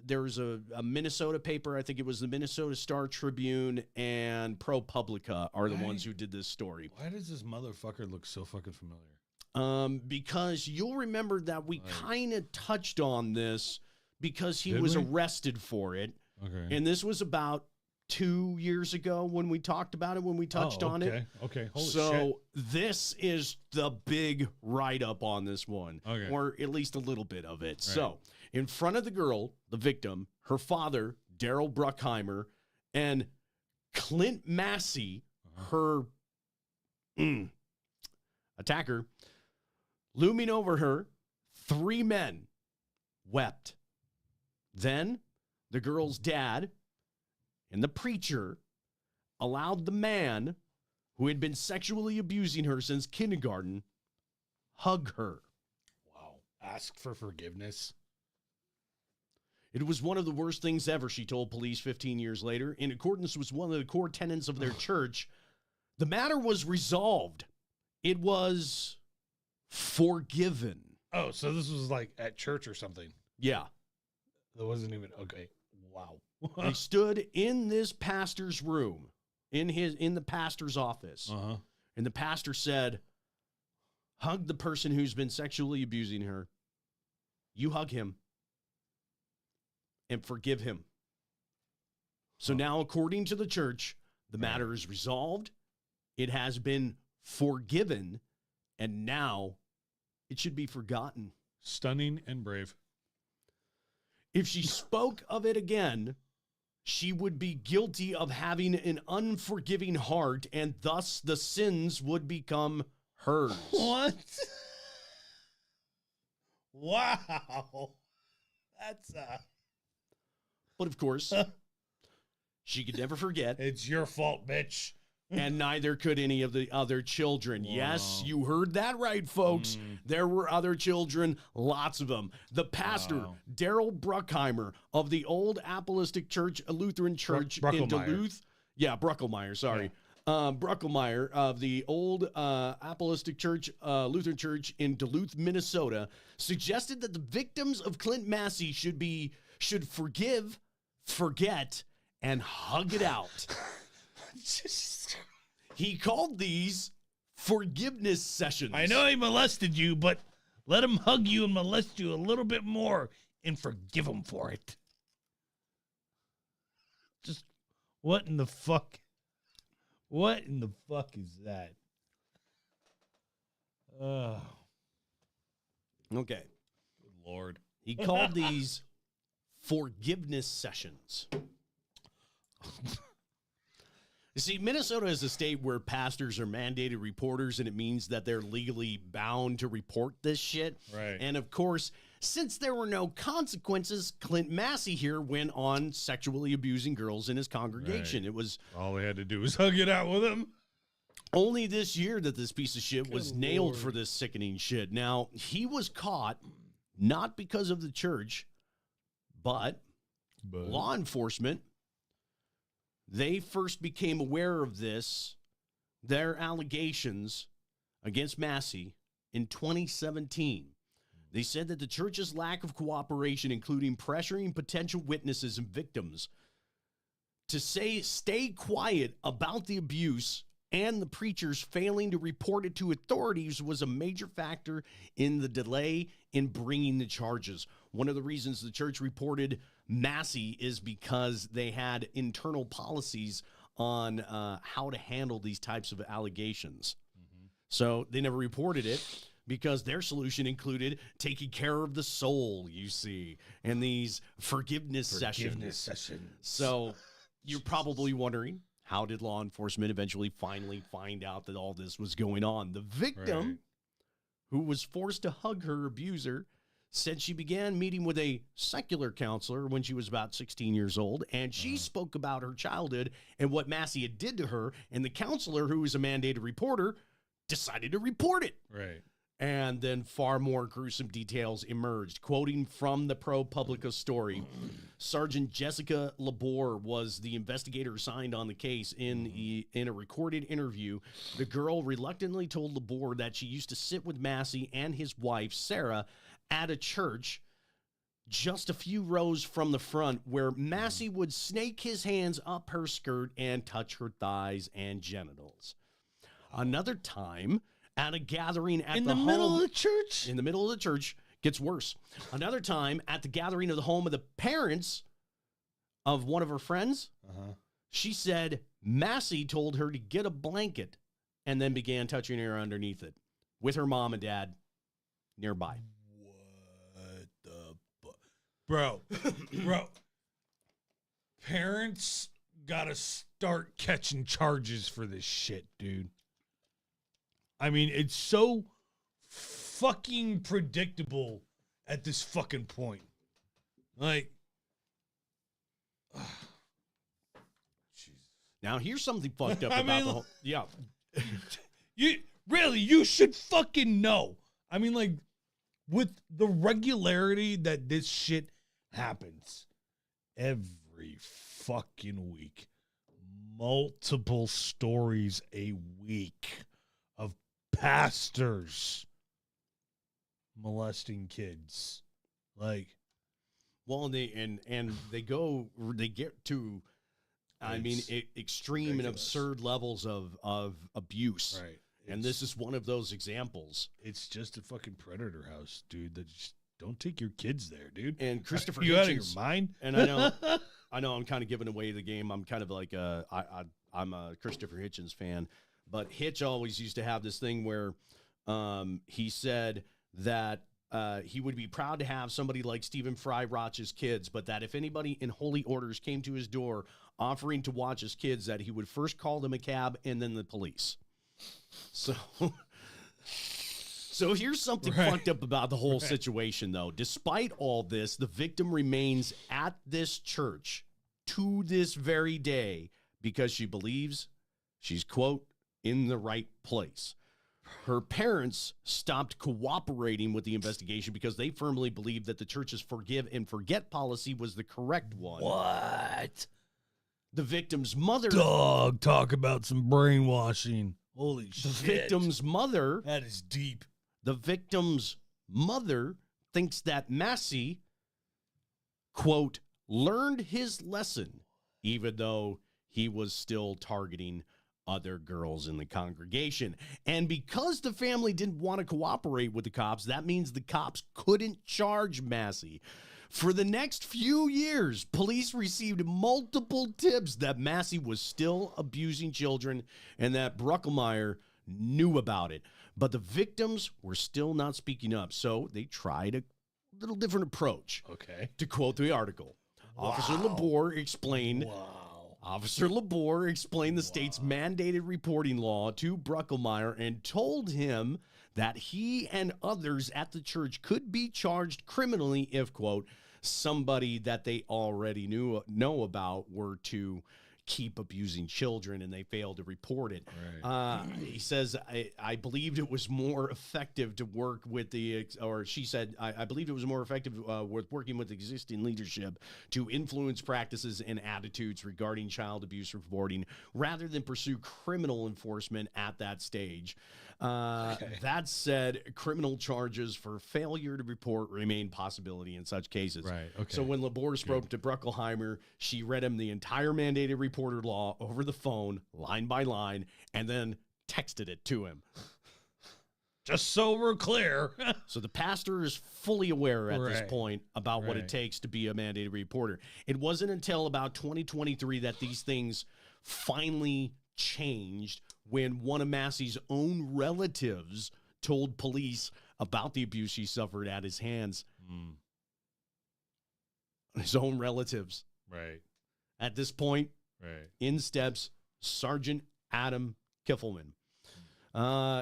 there's a Minnesota paper. I think it was the Minnesota Star Tribune and ProPublica are the ones who did this story. Why does this motherfucker look so fucking familiar? Because you'll remember that we kind of touched on this because he Did was we? arrested for it. Okay. And this was about 2 years ago when we talked about it, when we touched on it. Okay. Holy So shit. this is the big write-up on this one, Okay. or at least a little bit of it. Right. So in front of the girl, the victim, her father, Daryl Bruckheimer, and Clint Massey, her attacker, looming over her, 3 men wept. Then the girl's dad and the preacher allowed the man who had been sexually abusing her since kindergarten hug her. Wow. Ask for forgiveness. It was one of the worst things ever, she told police 15 years later. In accordance with one of the core tenets of their church, the matter was resolved. It was forgiven. Oh, so this was like at church or something. Yeah. That wasn't even okay. Wow. They stood in this pastor's room, in the pastor's office. Uh-huh. And the pastor said, hug the person who's been sexually abusing her. You hug him and forgive him. So now, according to the church, the matter is resolved. It has been forgiven, and now it should be forgotten. Stunning and brave. If she spoke of it again, she would be guilty of having an unforgiving heart, and thus the sins would become hers. What? Wow. That's But of course, she could never forget. It's your fault, bitch. And neither could any of the other children. Wow. Yes, you heard that right, folks. There were other children, lots of them. The pastor, Daryl Bruckheimer of the Old Apostolic Church, a Lutheran church in Duluth. Yeah, Bruckelmeyer, sorry. Bruckelmeyer of the Old Apostolic Church, Lutheran Church in Duluth, Minnesota, suggested that the victims of Clint Massey should forgive, forget, and hug it out. He called these forgiveness sessions. I know he molested you, but let him hug you and molest you a little bit more and forgive him for it. Just what in the fuck? What in the fuck is that? Oh. Okay. Good Lord. He called these forgiveness sessions. You see, Minnesota is a state where pastors are mandated reporters, and it means that they're legally bound to report this shit. Right. And of course, since there were no consequences, Clint Massey here went on sexually abusing girls in his congregation. Right. It was all they had to do was hug it out with him. Only this year that this piece of shit was Good nailed Lord. for this sickening shit. Now, he was caught not because of the church, but law enforcement. They first became aware of their allegations against Massey in 2017. They said that the church's lack of cooperation, including pressuring potential witnesses and victims to stay quiet about the abuse and the preachers failing to report it to authorities, was a major factor in the delay in bringing the charges. One of the reasons the church reported Massey is because they had internal policies on how to handle these types of allegations. So they never reported it because their solution included taking care of the soul, you see, and these forgiveness sessions. So you're probably wondering, how did law enforcement eventually finally find out that all this was going on? The victim, who was forced to hug her abuser, said she began meeting with a secular counselor when she was about 16 years old, and she spoke about her childhood and what Massey had did to her, and the counselor, who was a mandated reporter, decided to report it. Right. And then far more gruesome details emerged. Quoting from the ProPublica story, Sergeant Jessica Labor was the investigator assigned on the case. In a recorded interview, the girl reluctantly told Labor that she used to sit with Massey and his wife, Sarah, at a church just a few rows from the front, where Massey would snake his hands up her skirt and touch her thighs and genitals. Another time, at a gathering at In the middle of the church? In the middle of the church. Gets worse. Another time, at the gathering of the home of the parents of one of her friends, she said Massey told her to get a blanket and then began touching her underneath it with her mom and dad nearby. What the bro? Parents gotta start catching charges for this shit, dude. I mean, it's so fucking predictable at this fucking point. Like, now here's something fucked up about the whole. Yeah, you should fucking know. I mean, like, with the regularity that this shit happens every fucking week, multiple stories a week of pastors molesting kids. Like, well, they get to, I mean, extreme and absurd levels of abuse. Right. And this is one of those examples. It's just a fucking predator house, dude. That just don't take your kids there, dude. And Christopher you Hitchens, out of your mind? And I know I'm kind of giving away the game. I'm kind of like I'm a Christopher Hitchens fan, but Hitch always used to have this thing where he said that he would be proud to have somebody like Stephen Fry watch his kids, but that if anybody in holy orders came to his door offering to watch his kids, that he would first call them a cab and then the police. So here's something fucked up about the whole situation, though. Despite all this, the victim remains at this church to this very day because she believes she's, quote, in the right place. Her parents stopped cooperating with the investigation because they firmly believed that the church's forgive and forget policy was the correct one. What? The victim's mother... Dog, talk about some brainwashing. Holy shit. The victim's mother... That is deep. The victim's mother thinks that Massey, quote, learned his lesson, even though he was still targeting other girls in the congregation. And because the family didn't want to cooperate with the cops, that means the cops couldn't charge Massey. For the next few years, police received multiple tips that Massey was still abusing children and that Bruckelmeyer knew about it. But the victims were still not speaking up, so they tried a little different approach. Okay. To quote the article, Officer Labor explained the state's mandated reporting law to Bruckelmeyer and told him that he and others at the church could be charged criminally if, quote, somebody that they already know about were to keep abusing children and they failed to report it. Right. He says, I believed it was more effective to work with she said, I believed it was more effective with working with existing leadership to influence practices and attitudes regarding child abuse reporting rather than pursue criminal enforcement at that stage. That said, criminal charges for failure to report remain possibility in such cases. Right. Okay. So when Labor spoke to Bruckelheimer, she read him the entire mandated reporter law over the phone, line by line, and then texted it to him. Just so we're clear. So the pastor is fully aware at this point about what it takes to be a mandated reporter. It wasn't until about 2023 that these things finally changed when one of Massey's own relatives told police about the abuse she suffered at his hands. His own relatives. Right. At this point, in steps Sergeant Adam Kiffelman.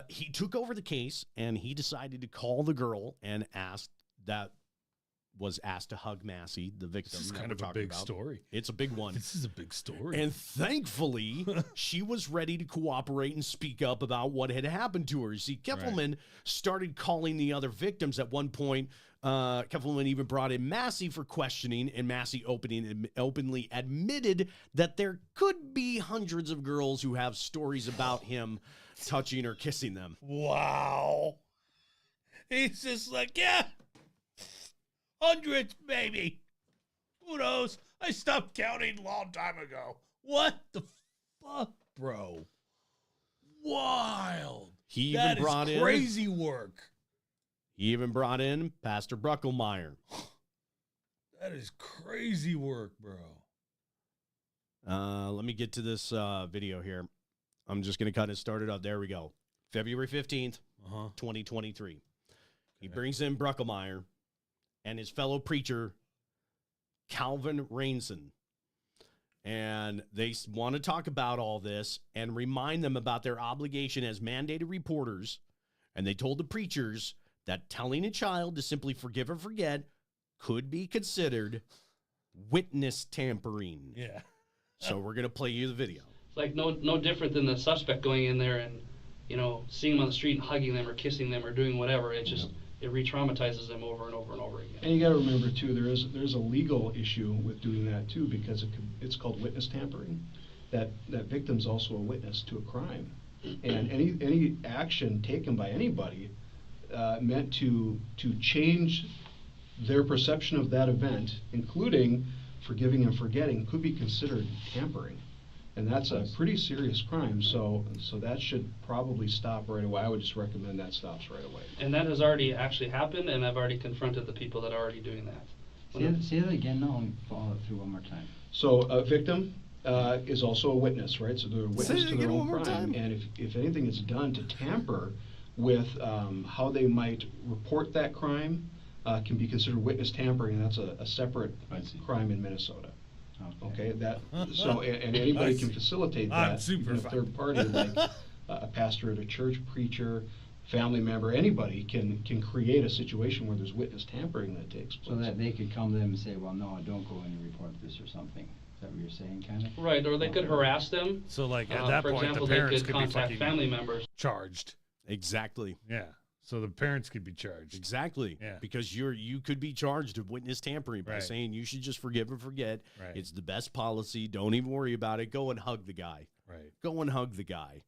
He took over the case and he decided to call the girl and was asked to hug Massey, the victim. This is kind of a big story. It's a big one. This is a big story. And thankfully, she was ready to cooperate and speak up about what had happened to her. See, Kiffelman started calling the other victims at one point. Kiffelman even brought in Massey for questioning, and Massey openly admitted that there could be hundreds of girls who have stories about him touching or kissing them. Wow. He's just like, yeah. Hundreds, baby. Who knows? I stopped counting a long time ago. What the fuck, bro? Wild. He even brought in crazy work. He even brought in Pastor Bruckelmeyer. That is crazy work, bro. Let me get to this video here. I'm just going to kind of start it up. There we go. February 15th, 2023. He brings in Bruckelmeyer and his fellow preacher, Calvin Rainson. And they want to talk about all this and remind them about their obligation as mandated reporters. And they told the preachers that telling a child to simply forgive or forget could be considered witness tampering. Yeah. So we're going to play you the video. It's like no different than the suspect going in there and, seeing them on the street and hugging them or kissing them or doing whatever. It just... It re-traumatizes them over and over and over again. And you got to remember too, there's a legal issue with doing that too, because it's called witness tampering. That victim's also a witness to a crime, and any action taken by anybody meant to change their perception of that event, including forgiving and forgetting, could be considered tampering. And that's a pretty serious crime, so that should probably stop right away. I would just recommend that stops right away. And that has already actually happened, and I've already confronted the people that are already doing that. Say that again now and follow it through one more time. So a victim is also a witness, right? So they're a witness to their own crime, and if anything is done to tamper with how they might report that crime, can be considered witness tampering, and that's a separate crime in Minnesota. Okay, that so and anybody can facilitate that. Even a third party, like a pastor at a church, preacher, family member, anybody can create a situation where there's witness tampering that takes place. So that they could come to them and say, well, no, don't go and report this or something. Is that what you're saying, kind of? Right, or they could harass them. So, like, at that for point, example, the parents they could could be contact fucking family members. charged. Exactly. Yeah. So the parents could be charged. Exactly. Yeah. Because you could be charged of witness tampering by saying you should just forgive and forget. Right. It's the best policy. Don't even worry about it. Go and hug the guy. Right. Go and hug the guy.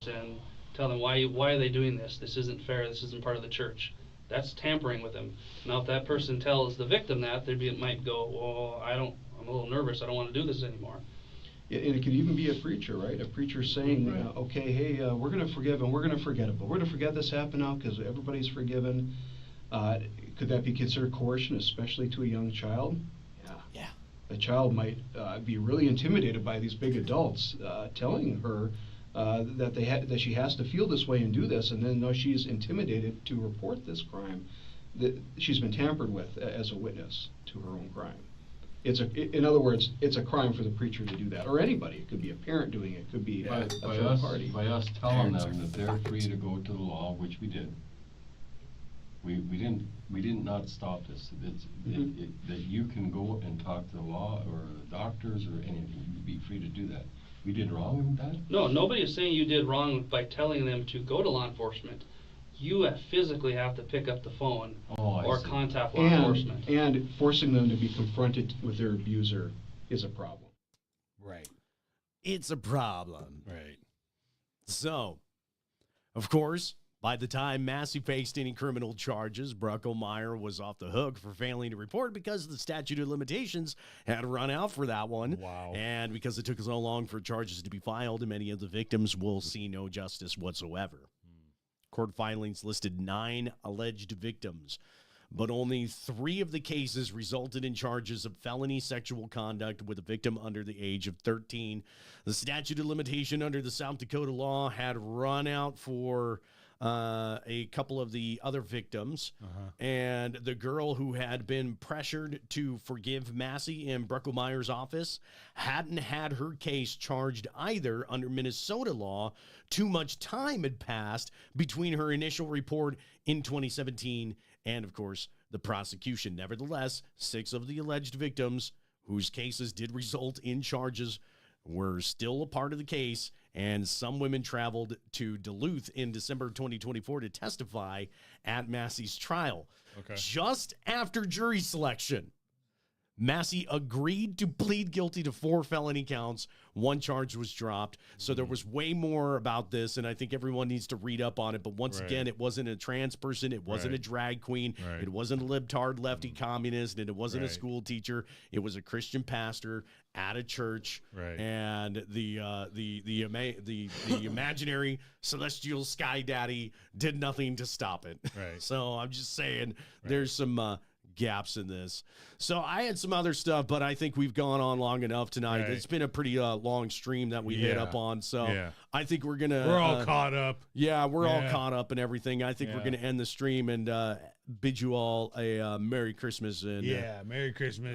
And tell them why are they doing this? This isn't fair. This isn't part of the church. That's tampering with them. Now, if that person tells the victim that, they might go, well, I'm a little nervous. I don't want to do this anymore. And it could even be a preacher, right? A preacher saying, okay, hey, we're going to forgive and we're going to forget it, but we're going to forget this happened now because everybody's forgiven. Could that be considered coercion, especially to a young child? Yeah. The child might be really intimidated by these big adults telling her that she has to feel this way and do this, and then she's intimidated to report this crime that she's been tampered with as a witness to her own crime. In other words, it's a crime for the preacher to do that, or anybody. It could be a parent doing it. It could be a third party. By us telling them that they're free to go to the law, which we did. We did not stop this. That you can go and talk to the law or the doctors or anything. You'd be free to do that. We did wrong with that? No, nobody is saying you did wrong by telling them to go to law enforcement. You physically have to pick up the phone or contact law enforcement. And forcing them to be confronted with their abuser is a problem. Right. It's a problem. Right. So, of course, by the time Massey faced any criminal charges, Bruckelmeyer was off the hook for failing to report because the statute of limitations had run out for that one. Wow. And because it took so long for charges to be filed, and many of the victims will see no justice whatsoever. Court filings listed 9 alleged victims, but only 3 of the cases resulted in charges of felony sexual conduct with a victim under the age of 13. The statute of limitation under the South Dakota law had run out for a couple of the other victims, and the girl who had been pressured to forgive Massey in Bruckelmeyer's office hadn't had her case charged either under Minnesota law. Too much time had passed between her initial report in 2017 and, of course, the prosecution. Nevertheless, 6 of the alleged victims whose cases did result in charges were still a part of the case, and some women traveled to Duluth in December 2024 to testify at Massey's trial. Okay. Just after jury selection, Massey agreed to plead guilty to 4 felony counts. 1 charge was dropped. So there was way more about this, and I think everyone needs to read up on it. But once again, it wasn't a trans person. It wasn't a drag queen. It wasn't a libtard lefty communist, and it wasn't a school teacher. It was a Christian pastor at a church. And the imaginary celestial sky daddy did nothing to stop it. So I'm just saying there's some gaps in this. So I had some other stuff, but I think we've gone on long enough tonight. It's been a pretty long stream that we hit up on. So I think we're all caught up. Yeah, we're all caught up and everything. I think we're gonna end the stream and bid you all a Merry Christmas and Merry Christmas.